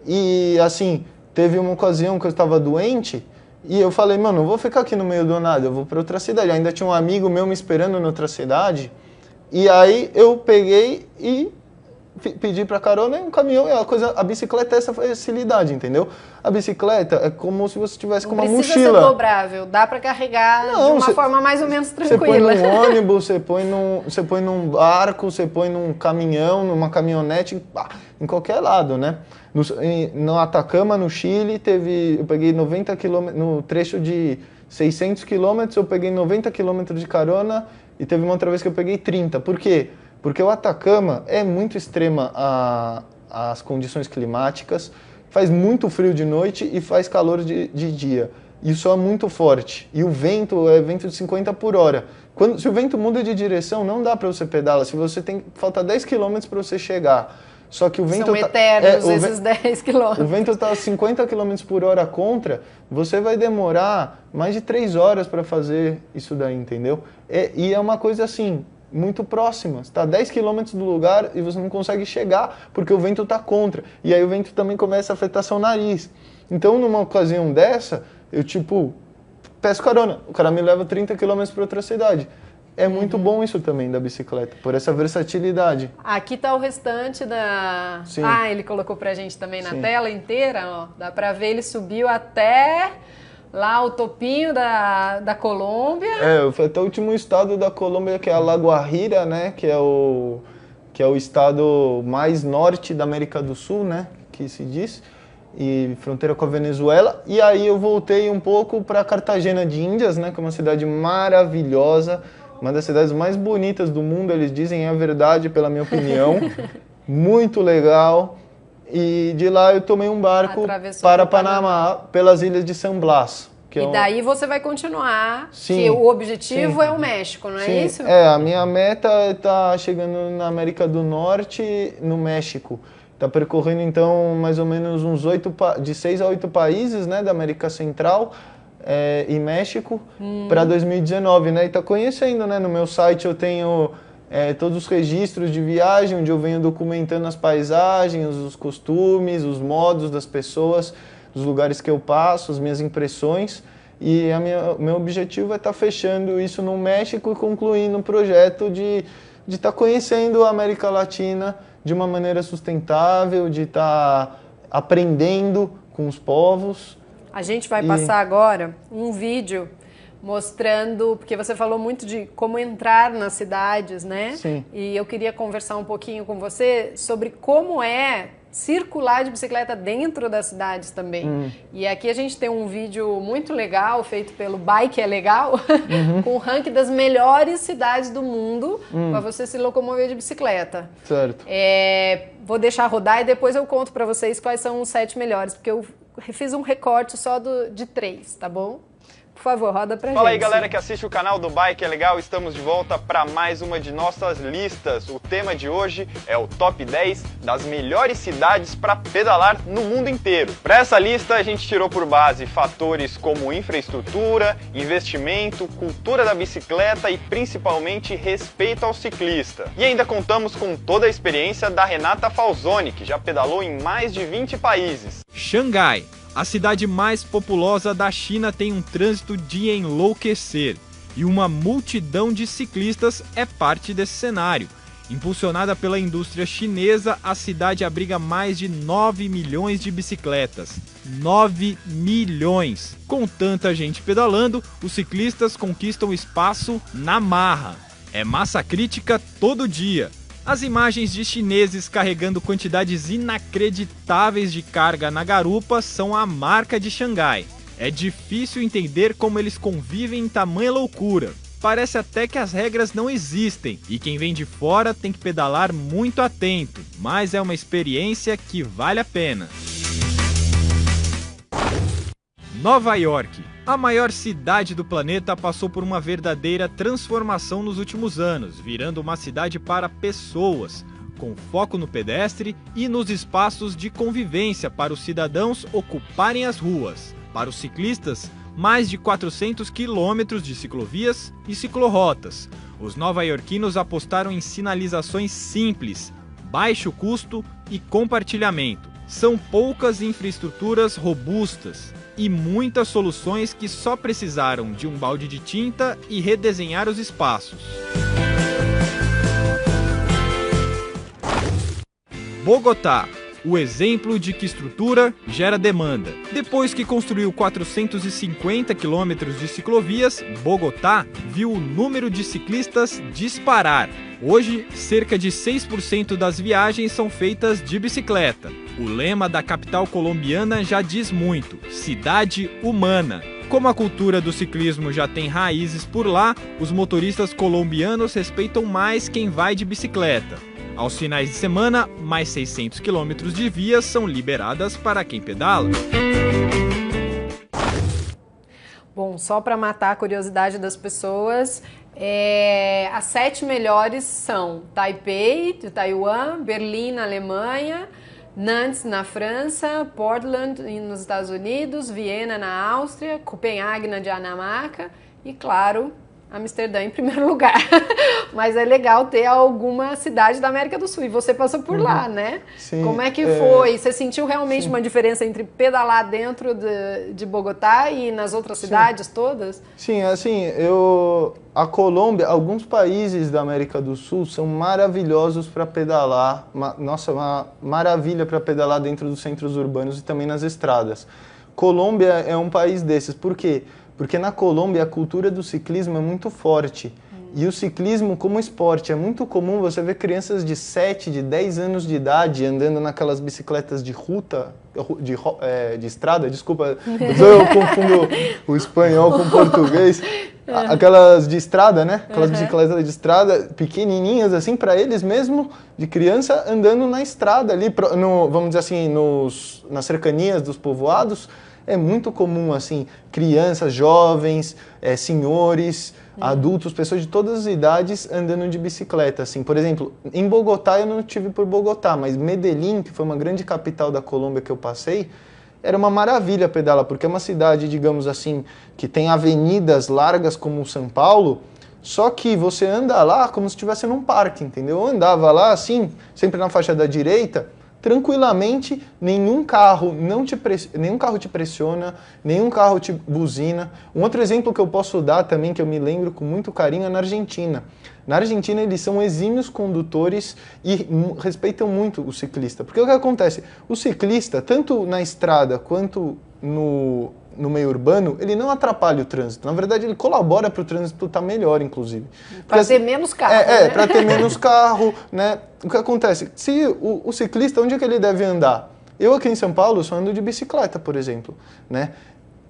E assim, teve uma ocasião que eu estava doente, e eu falei, mano, não vou ficar aqui no meio do nada, eu vou para outra cidade. Ainda tinha um amigo meu me esperando na outra cidade. E aí eu peguei e pedi para carona e um caminhão. A bicicleta é essa facilidade, entendeu? A bicicleta é como se você tivesse com uma mochila. Não precisa ser dobrável, dá para carregar de uma forma mais ou menos tranquila. Você põe num ônibus, você põe num barco, você põe num caminhão, numa caminhonete, em qualquer lado, né? No Atacama, no Chile, eu peguei 90 quilômetros, no trecho de 600 quilômetros, eu peguei 90 quilômetros de carona e teve uma outra vez que eu peguei 30. Por quê? Porque o Atacama é muito extrema as condições climáticas, faz muito frio de noite e faz calor de dia. E o sol é muito forte. E o vento é vento de 50 por hora. Se o vento muda de direção, não dá para você pedalar. Se você falta 10 quilômetros para você chegar. Só que o vento são eternos esses 10 quilômetros. O vento está a 50 km por hora contra, você vai demorar mais de 3 horas para fazer isso daí, entendeu? E é uma coisa assim, muito próxima. Você está a 10 km do lugar e você não consegue chegar porque o vento está contra. E aí o vento também começa a afetar seu nariz. Então, numa ocasião dessa, eu peço carona. O cara me leva 30 km para outra cidade. É muito bom isso também da bicicleta, por essa versatilidade. Aqui está o restante da... Sim. Ele colocou pra gente também na Sim. tela inteira, ó. Dá pra ver, ele subiu até lá o topinho da Colômbia. Eu fui até o último estado da Colômbia, que é a La Guajira, né? Que é o estado mais norte da América do Sul, né? Que se diz. E fronteira com a Venezuela. E aí eu voltei um pouco para Cartagena de Índias, né? Que é uma cidade maravilhosa. Uma das cidades mais bonitas do mundo, eles dizem, é a verdade, pela minha opinião. Muito legal. E de lá eu tomei um barco para Panamá, pelas ilhas de San Blas. E daí você vai continuar, que o objetivo é o México, não é isso? A minha meta é estar chegando na América do Norte, no México. Está percorrendo, então, mais ou menos de 6 a 8 países, né, da América Central, e México para 2019, né? E tá conhecendo, né? No meu site eu tenho todos os registros de viagem, onde eu venho documentando as paisagens, os costumes, os modos das pessoas, os lugares que eu passo, as minhas impressões. E meu objetivo é estar fechando isso no México e concluindo um projeto de estar conhecendo a América Latina de uma maneira sustentável, de estar aprendendo com os povos. A gente vai passar agora um vídeo mostrando, porque você falou muito de como entrar nas cidades, né? Sim. E eu queria conversar um pouquinho com você sobre como é circular de bicicleta dentro das cidades também. E aqui a gente tem um vídeo muito legal, feito pelo Bike é Legal, com o ranking das melhores cidades do mundo para você se locomover de bicicleta. Certo. Vou deixar rodar e depois eu conto para vocês quais são os 7 melhores, porque eu fiz um recorte só de 3, tá bom? Por favor, roda pra gente. Fala aí, galera que assiste o canal do Bike é Legal. Estamos de volta para mais uma de nossas listas. O tema de hoje é o top 10 das melhores cidades para pedalar no mundo inteiro. Para essa lista, a gente tirou por base fatores como infraestrutura, investimento, cultura da bicicleta e principalmente respeito ao ciclista. E ainda contamos com toda a experiência da Renata Falzoni, que já pedalou em mais de 20 países. Xangai. A cidade mais populosa da China tem um trânsito de enlouquecer e uma multidão de ciclistas é parte desse cenário. Impulsionada pela indústria chinesa, a cidade abriga mais de 9 milhões de bicicletas. 9 milhões! Com tanta gente pedalando, os ciclistas conquistam espaço na marra. É massa crítica todo dia. As imagens de chineses carregando quantidades inacreditáveis de carga na garupa são a marca de Xangai. É difícil entender como eles convivem em tamanha loucura. Parece até que as regras não existem e quem vem de fora tem que pedalar muito atento, mas é uma experiência que vale a pena. Nova York. A maior cidade do planeta passou por uma verdadeira transformação nos últimos anos, virando uma cidade para pessoas, com foco no pedestre e nos espaços de convivência para os cidadãos ocuparem as ruas. Para os ciclistas, mais de 400 quilômetros de ciclovias e ciclorotas. Os nova-iorquinos apostaram em sinalizações simples, baixo custo e compartilhamento. São poucas infraestruturas robustas e muitas soluções que só precisaram de um balde de tinta e redesenhar os espaços. Bogotá. O exemplo de que estrutura gera demanda. Depois que construiu 450 quilômetros de ciclovias, Bogotá viu o número de ciclistas disparar. Hoje, cerca de 6% das viagens são feitas de bicicleta. O lema da capital colombiana já diz muito: cidade humana. Como a cultura do ciclismo já tem raízes por lá, os motoristas colombianos respeitam mais quem vai de bicicleta. Aos finais de semana, mais 600 quilômetros de vias são liberadas para quem pedala. Bom, só para matar a curiosidade das pessoas, as 7 melhores são Taipei, de Taiwan, Berlim, na Alemanha, Nantes, na França, Portland, nos Estados Unidos, Viena, na Áustria, Copenhague, na Dinamarca e, claro, Amsterdã em primeiro lugar. Mas é legal ter alguma cidade da América do Sul. E você passou por lá, né? Sim. Como é que foi? Você sentiu realmente uma diferença entre pedalar dentro de Bogotá e nas outras cidades todas? Sim, assim, a Colômbia, alguns países da América do Sul são maravilhosos para pedalar. Nossa, uma maravilha para pedalar dentro dos centros urbanos e também nas estradas. Colômbia é um país desses. Por quê? Porque na Colômbia a cultura do ciclismo é muito forte. E o ciclismo como esporte é muito comum você ver crianças de 7, de 10 anos de idade andando naquelas bicicletas de estrada, desculpa, eu confundo o espanhol com o português. Aquelas de estrada, né? Aquelas bicicletas de estrada pequenininhas, assim, para eles mesmo, de criança, andando na estrada ali, vamos dizer assim, nas cercanias dos povoados. É muito comum, assim, crianças, jovens, senhores, adultos, pessoas de todas as idades andando de bicicleta, assim. Por exemplo, em Bogotá, eu não estive por Bogotá, mas Medellín, que foi uma grande capital da Colômbia que eu passei, era uma maravilha pedalar, porque é uma cidade, digamos assim, que tem avenidas largas como São Paulo, só que você anda lá como se estivesse num parque, entendeu? Eu andava lá, assim, sempre na faixa da direita, tranquilamente, nenhum carro te pressiona, nenhum carro te buzina. Um outro exemplo que eu posso dar também, que eu me lembro com muito carinho, é na Argentina. Na Argentina, eles são exímios condutores e respeitam muito o ciclista. Porque o que acontece? O ciclista, tanto na estrada quanto no meio urbano, ele não atrapalha o trânsito. Na verdade, ele colabora para o trânsito estar melhor, inclusive. Para ter menos carro, né? Para ter menos carro, né? O que acontece? Se o ciclista, onde é que ele deve andar? Eu aqui em São Paulo só ando de bicicleta, por exemplo, né?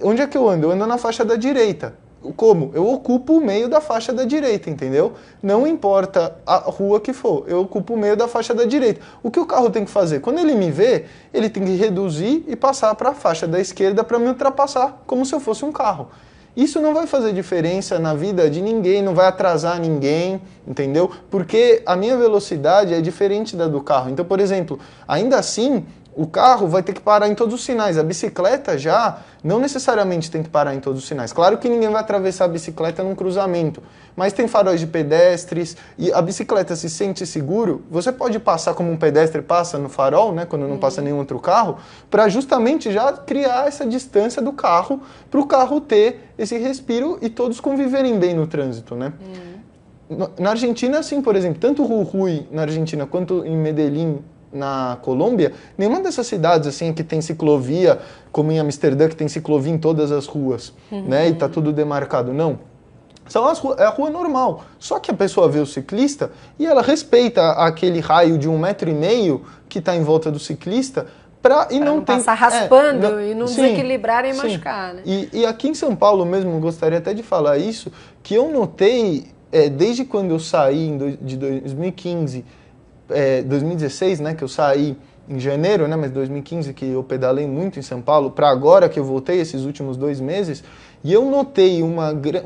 Onde é que eu ando? Eu ando na faixa da direita. Como? Eu ocupo o meio da faixa da direita, entendeu? Não importa a rua que for, eu ocupo o meio da faixa da direita. O que o carro tem que fazer? Quando ele me vê, ele tem que reduzir e passar para a faixa da esquerda para me ultrapassar, como se eu fosse um carro. Isso não vai fazer diferença na vida de ninguém, não vai atrasar ninguém, entendeu? Porque a minha velocidade é diferente da do carro. Então, por exemplo, ainda assim, o carro vai ter que parar em todos os sinais. A bicicleta já não necessariamente tem que parar em todos os sinais. Claro que ninguém vai atravessar a bicicleta num cruzamento, mas tem faróis de pedestres e a bicicleta se sente seguro. Você pode passar como um pedestre passa no farol, né, quando não passa nenhum outro carro, para justamente já criar essa distância do carro, para o carro ter esse respiro e todos conviverem bem no trânsito, né? Na Argentina, sim, por exemplo, tanto Jujuy na Argentina quanto em Medellín na Colômbia, nenhuma dessas cidades assim que tem ciclovia, como em Amsterdã, que tem ciclovia em todas as ruas, né, e tá tudo demarcado, não. É a rua normal, só que a pessoa vê o ciclista e ela respeita aquele raio de 1,5 m que está em volta do ciclista e não passar raspando e não desequilibrar e machucar, né? E aqui em São Paulo mesmo, gostaria até de falar isso, que eu notei, desde quando eu saí de 2015, 2016, né, que eu saí em janeiro, né, mas 2015 que eu pedalei muito em São Paulo, para agora que eu voltei, esses últimos 2 meses, e eu notei um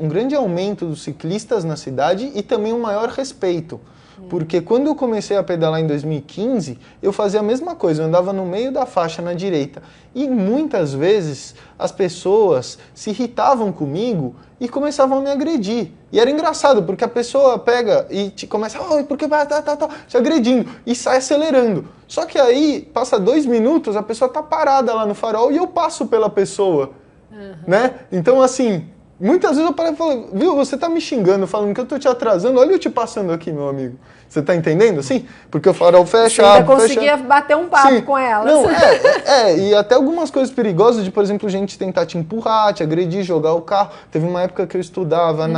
grande aumento dos ciclistas na cidade e também um maior respeito. Porque quando eu comecei a pedalar em 2015, eu fazia a mesma coisa, eu andava no meio da faixa na direita. E muitas vezes as pessoas se irritavam comigo e começavam a me agredir. E era engraçado, porque a pessoa pega e começa, porque te agredindo, e sai acelerando. Só que aí, passa 2 minutos, a pessoa tá parada lá no farol e eu passo pela pessoa, né? Então, assim, muitas vezes eu parei e falei, viu, você tá me xingando, falando que eu tô te atrasando, olha eu te passando aqui, meu amigo. Você tá entendendo, assim? Porque o farol fecha... Você ainda conseguia bater um papo com elas. Não, e até algumas coisas perigosas de, por exemplo, gente tentar te empurrar, te agredir, jogar o carro. Teve uma época que eu estudava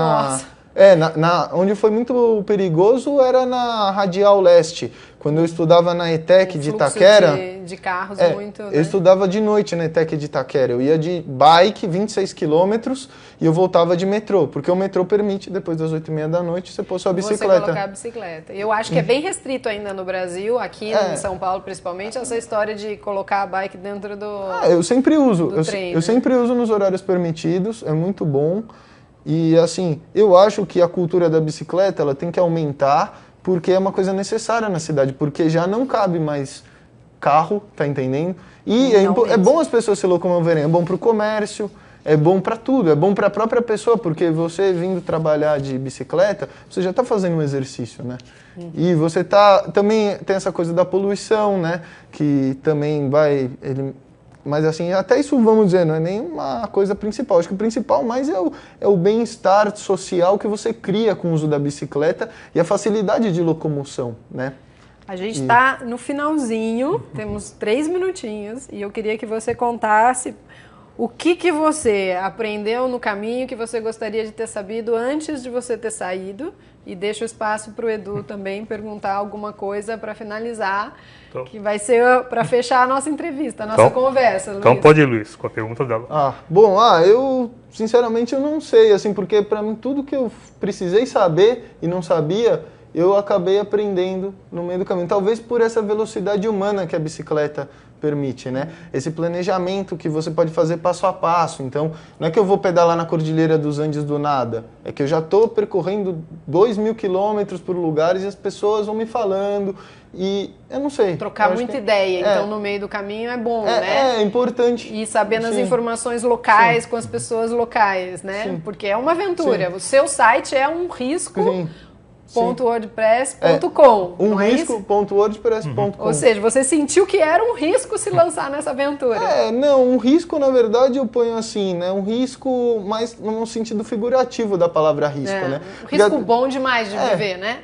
onde foi muito perigoso era na Radial Leste. Quando eu estudava na ETEC de Itaquera... de carros muito... Eu estudava de noite na ETEC de Itaquera. Eu ia de bike, 26 quilômetros, e eu voltava de metrô. Porque o metrô permite, depois das 8h30 da noite, você pôr sua bicicleta. Você colocar a bicicleta. Eu acho que é bem restrito ainda no Brasil, aqui em São Paulo principalmente, essa história de colocar a bike dentro do eu sempre uso. Trem, eu sempre uso nos horários permitidos, é muito bom. E assim, eu acho que a cultura da bicicleta ela tem que aumentar, porque é uma coisa necessária na cidade, porque já não cabe mais carro, tá entendendo? E é bom as pessoas se locomoverem, é bom para o comércio, é bom para tudo, é bom para a própria pessoa, porque você vindo trabalhar de bicicleta, você já está fazendo um exercício, né? E você também tem essa coisa da poluição, né? Que também mas assim, até isso, vamos dizer, não é nem uma coisa principal. Acho que o principal mais é o bem-estar social que você cria com o uso da bicicleta e a facilidade de locomoção, né? A gente está no finalzinho, temos 3 minutinhos, e eu queria que você contasse o que você aprendeu no caminho que você gostaria de ter sabido antes de você ter saído. E deixo o espaço para o Edu também perguntar alguma coisa para finalizar, que vai ser para fechar a nossa entrevista, a nossa conversa, Luiz. Então pode ir, Luiz, com a pergunta dela. Eu sinceramente eu não sei, assim, porque para mim tudo que eu precisei saber e não sabia, eu acabei aprendendo no meio do caminho. Talvez por essa velocidade humana que a bicicleta permite, né? Esse planejamento que você pode fazer passo a passo. Então, não é que eu vou pedalar na Cordilheira dos Andes do nada. É que eu já estou percorrendo 2.000 quilômetros por lugares e as pessoas vão me falando e eu não sei. Trocar muita ideia, então no meio do caminho é bom, né? É importante. E sabendo as informações locais com as pessoas locais, né? Sim. Porque é uma aventura. O seu site é um risco... .wordpress.com. risco.wordpress.com. Ou seja, você sentiu que era um risco se lançar nessa aventura. Um risco, na verdade, eu ponho assim, né? Um risco mais no sentido figurativo da palavra risco, né? Um risco bom demais de viver, né?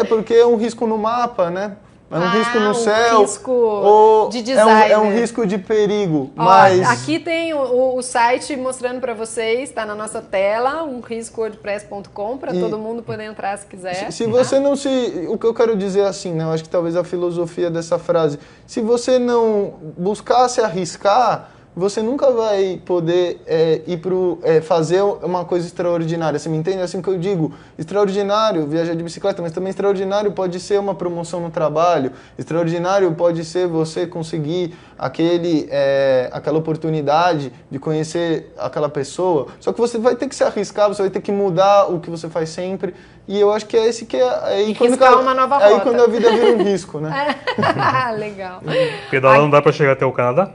Porque é um risco no mapa, né? É um risco no céu. Risco ou de design. É um risco de perigo. Ó, mas aqui tem o site mostrando para vocês, está na nossa tela, riscowordpress.com, para todo mundo poder entrar se quiser. Se você não se... O que eu quero dizer assim, né? Eu acho que talvez a filosofia dessa frase. Se você não buscar se arriscar, você nunca vai poder fazer uma coisa extraordinária. Você me entende? Assim que eu digo, extraordinário viajar de bicicleta, mas também extraordinário pode ser uma promoção no trabalho, extraordinário pode ser você conseguir aquela oportunidade de conhecer aquela pessoa. Só que você vai ter que se arriscar, você vai ter que mudar o que você faz sempre. E eu acho que é esse que é... Aí, uma nova rota. Aí quando a vida vira um risco, né? Legal. Pedalando dá para chegar até o Canadá?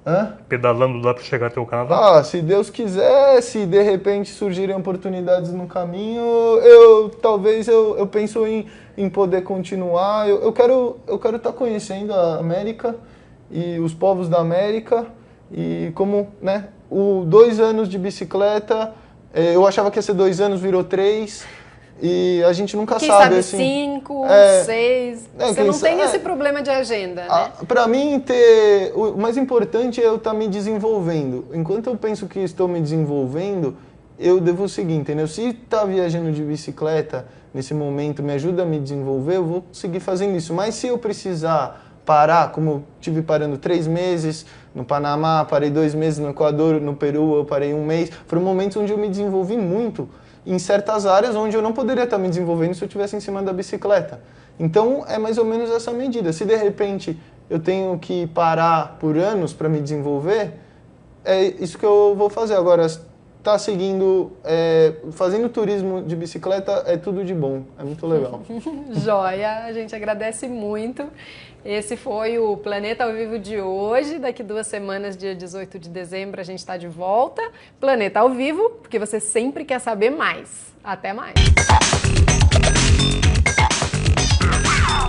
Hã? Pedalando dá para chegar até o Canadá? Se Deus quiser, se de repente surgirem oportunidades no caminho, talvez eu penso em poder continuar. Eu quero estar conhecendo a América e os povos da América e como, né, 2 anos de bicicleta, eu achava que ia ser 2 anos, virou 3. E a gente nunca Quem sabe, sabe assim... 5, 6... Você não tem esse problema de agenda, né? Para mim, o mais importante é eu estar me desenvolvendo. Enquanto eu penso que estou me desenvolvendo, eu devo seguir, entendeu? Se estar viajando de bicicleta nesse momento me ajuda a me desenvolver, eu vou seguir fazendo isso. Mas se eu precisar parar, como eu tive parando 3 meses no Panamá, parei 2 meses no Equador, no Peru eu parei 1 mês, foram momentos onde eu me desenvolvi muito em certas áreas onde eu não poderia estar me desenvolvendo se eu estivesse em cima da bicicleta. Então, é mais ou menos essa medida. Se, de repente, eu tenho que parar por anos para me desenvolver, é isso que eu vou fazer. Agora, tá seguindo, fazendo turismo de bicicleta é tudo de bom. É muito legal. Joia, a gente agradece muito. Esse foi o Planeta ao Vivo de hoje. Daqui 2 semanas, dia 18 de dezembro, a gente está de volta. Planeta ao Vivo, porque você sempre quer saber mais. Até mais!